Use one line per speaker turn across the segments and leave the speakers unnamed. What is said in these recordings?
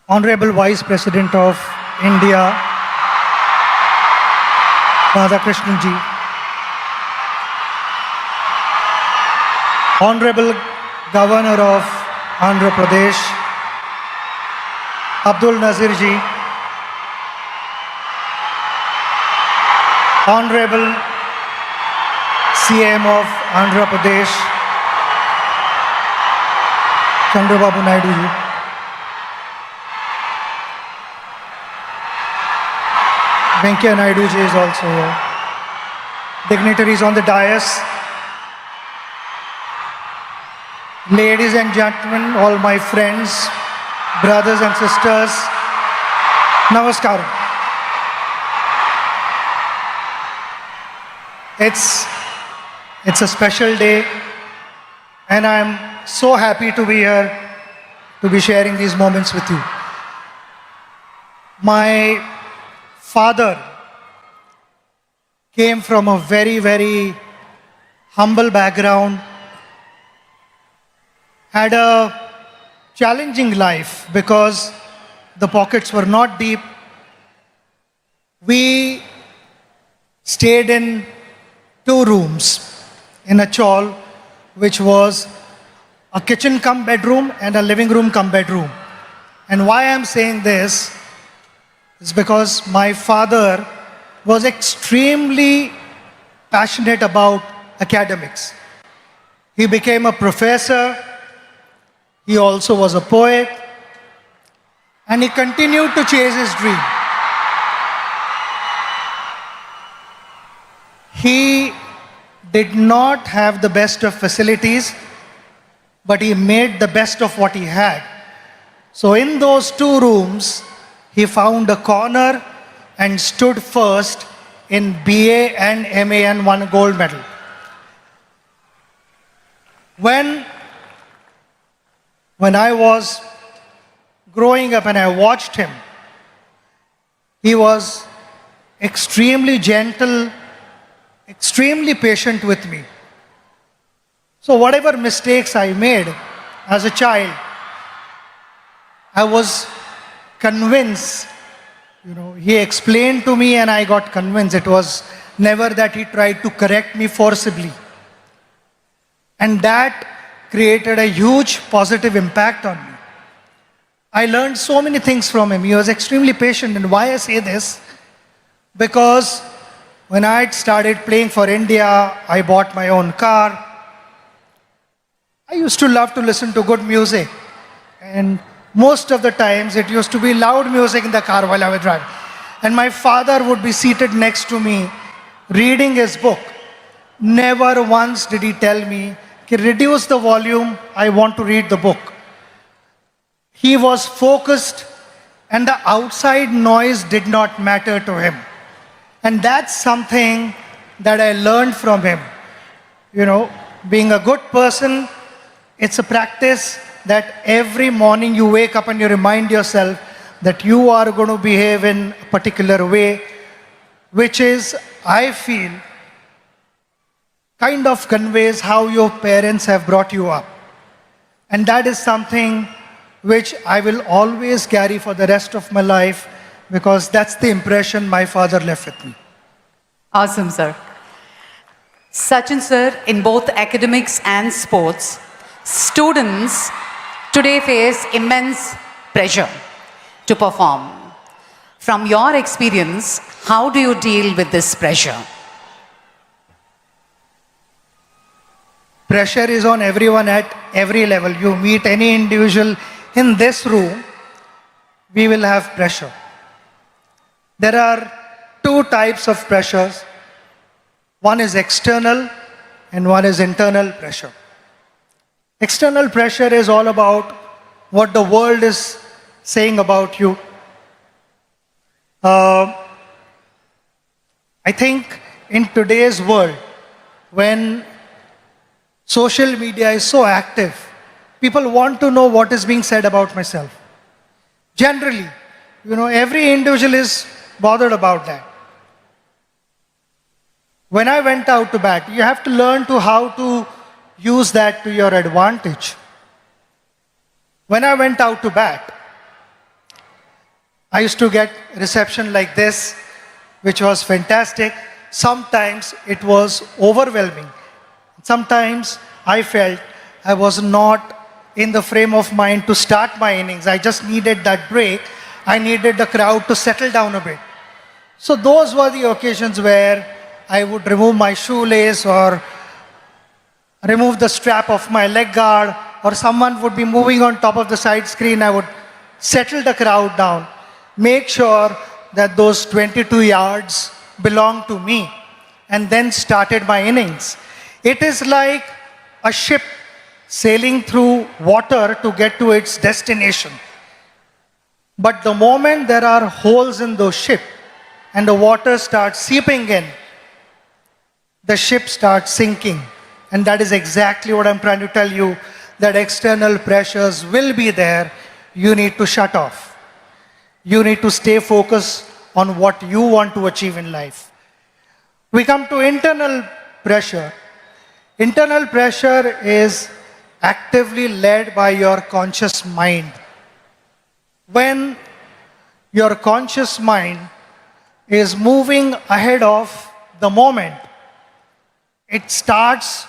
Honorable Vice President of India, Radhakrishnan ji, Honorable Governor of Andhra Pradesh, Abdul Nazir ji, Honorable CM of Andhra Pradesh, Chandrababu Naidu ji, Venkaiah Naidu ji is also here, dignitaries on the dais, ladies and gentlemen, all my friends, brothers and sisters, Namaskaram. It's a special day, and I'm so happy to be here to be sharing these moments with you. My father came from a very, very humble background, had a challenging life because the pockets were not deep. We stayed in 2 rooms in a chawl, which was a kitchen cum bedroom and a living room cum bedroom. And why I'm saying this is because my father was extremely passionate about academics. He became a professor, he also was a poet, and he continued to chase his dream. He did not have the best of facilities, but he made the best of what he had. So in those 2 rooms, he found a corner and stood first in BA and MA and won a gold medal. When I was growing up and I watched him, he was extremely gentle, extremely patient with me. So whatever mistakes I made as a child, I was convinced, he explained to me and I got convinced. It was never that he tried to correct me forcibly. And that created a huge positive impact on me. I learned so many things from him. He was extremely patient. And why I say this? Because when I started playing for India, I bought my own car. I used to love to listen to good music. And most of the times it used to be loud music in the car while I was driving. And my father would be seated next to me, reading his book. Never once did he tell me, reduce the volume, I want to read the book. He was focused and the outside noise did not matter to him. And that's something that I learned from him. Being a good person, it's a practice that every morning you wake up and you remind yourself that you are going to behave in a particular way, which is, I feel, kind of conveys how your parents have brought you up. And that is something which I will always carry for the rest of my life, because that's the impression my father left with me.
Awesome, sir. Sachin sir, in both academics and sports, students today face immense pressure to perform. From your experience, how do you deal with this pressure?
Pressure is on everyone at every level. You meet any individual in this room, we will have pressure. There are 2 types of pressures. One is external and one is internal pressure. External pressure is all about what the world is saying about you. I think in today's world, when social media is so active, people want to know what is being said about myself. Generally, every individual is bothered about that. When I went out to bat, you have to learn how to use that to your advantage. When I went out to bat, I used to get reception like this, which was fantastic. Sometimes it was overwhelming. Sometimes I felt I was not in the frame of mind to start my innings. I just needed that break. I needed the crowd to settle down a bit. So those were the occasions where I would remove my shoelace or remove the strap of my leg guard, or someone would be moving on top of the side screen. I would settle the crowd down, make sure that those 22 yards belong to me, and then started my innings. It is like a ship sailing through water to get to its destination. But the moment there are holes in those ship and the water starts seeping in, the ship starts sinking. And that is exactly what I'm trying to tell you, that external pressures will be there. You need to shut off. You need to stay focused on what you want to achieve in life. We come to internal pressure. Internal pressure is actively led by your conscious mind. When your conscious mind is moving ahead of the moment, it starts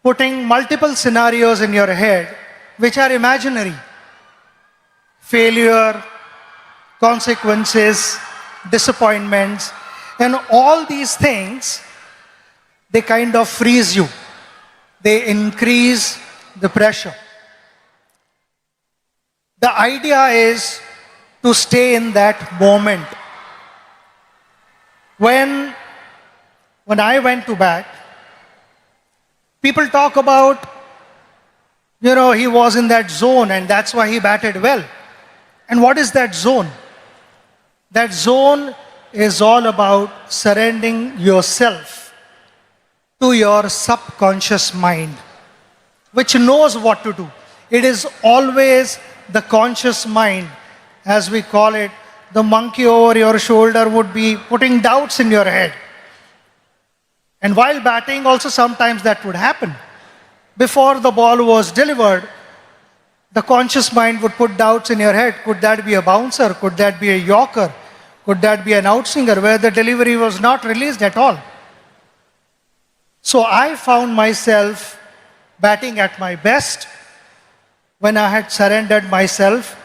putting multiple scenarios in your head which are imaginary. Failure, consequences, disappointments, and all these things, they kind of freeze you. They increase the pressure. The idea is to stay in that moment. When I went to bat, people talk about, he was in that zone and that's why he batted well. And what is that zone? That zone is all about surrendering yourself to your subconscious mind, which knows what to do. It is always the conscious mind, as we call it. The monkey over your shoulder would be putting doubts in your head. And while batting, also sometimes that would happen. Before the ball was delivered, the conscious mind would put doubts in your head. Could that be a bouncer? Could that be a yorker? Could that be an outswinger where the delivery was not released at all? So I found myself batting at my best when I had surrendered myself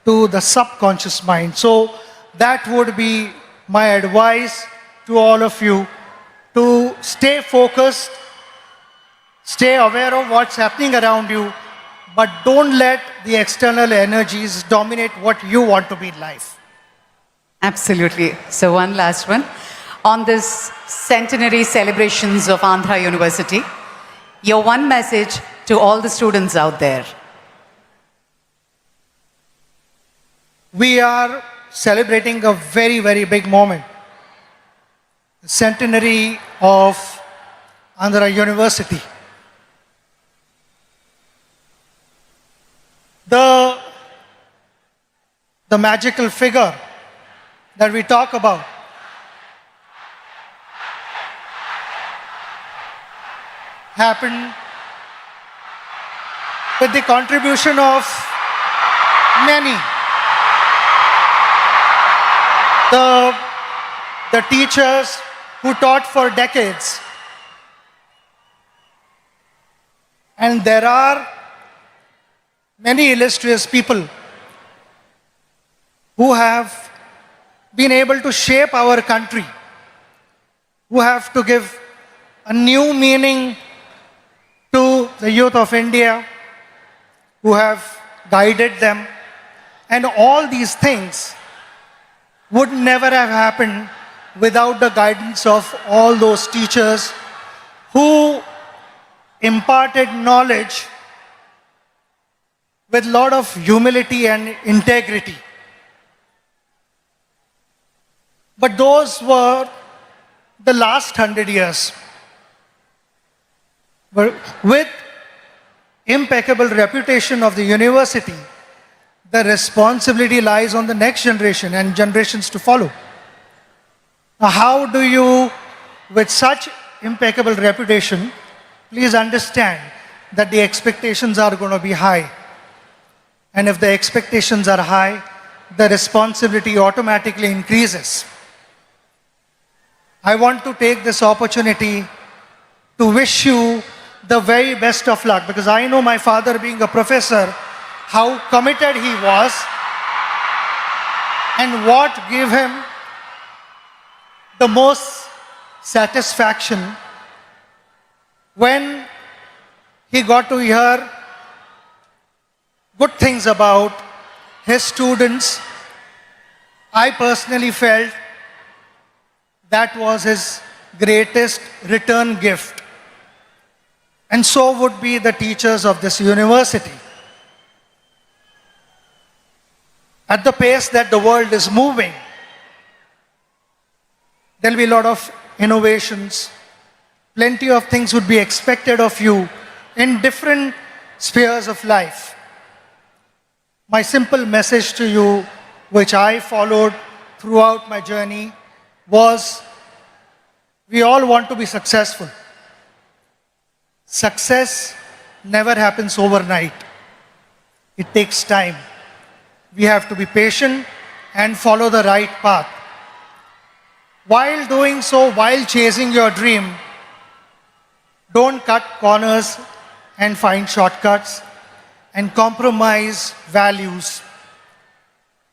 to the subconscious mind. So that would be my advice to all of you, to stay focused, stay aware of what's happening around you, but don't let the external energies dominate what you want to be in life.
Absolutely. So one last one. On this centenary celebrations of Andhra University, your one message to all the students out there.
We are celebrating a very, very big moment. The centenary of Andhra University. The magical figure that we talk about happened with the contribution of many. The teachers who taught for decades. And there are many illustrious people who have been able to shape our country, who have to give a new meaning to the youth of India, who have guided them. And all these things would never have happened without the guidance of all those teachers who imparted knowledge with a lot of humility and integrity. But those were the last 100 years. With impeccable reputation of the university, the responsibility lies on the next generation and generations to follow. Now, how do you, with such impeccable reputation, please understand that the expectations are going to be high. And if the expectations are high, the responsibility automatically increases. I want to take this opportunity to wish you the very best of luck, because I know my father, being a professor, how committed he was and what gave him the most satisfaction when he got to hear good things about his students. I personally felt that was his greatest return gift. And so would be the teachers of this university. At the pace that the world is moving, there'll be a lot of innovations. Plenty of things would be expected of you in different spheres of life. My simple message to you, which I followed throughout my journey, was we all want to be successful. Success never happens overnight. It takes time. We have to be patient and follow the right path. While doing so, while chasing your dream, don't cut corners and find shortcuts and compromise values.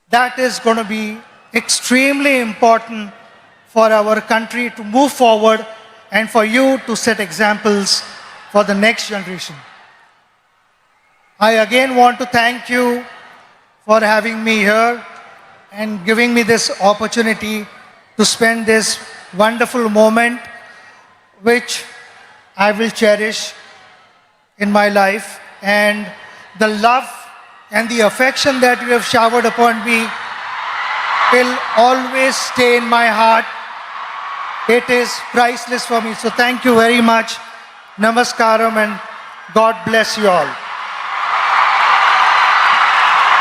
That is going to be extremely important for our country to move forward and for you to set examples for the next generation. I again want to thank you for having me here and giving me this opportunity to spend this wonderful moment, which I will cherish in my life. And the love and the affection that you have showered upon me will always stay in my heart. It is priceless for me. So thank you very much. Namaskaram and God bless you all.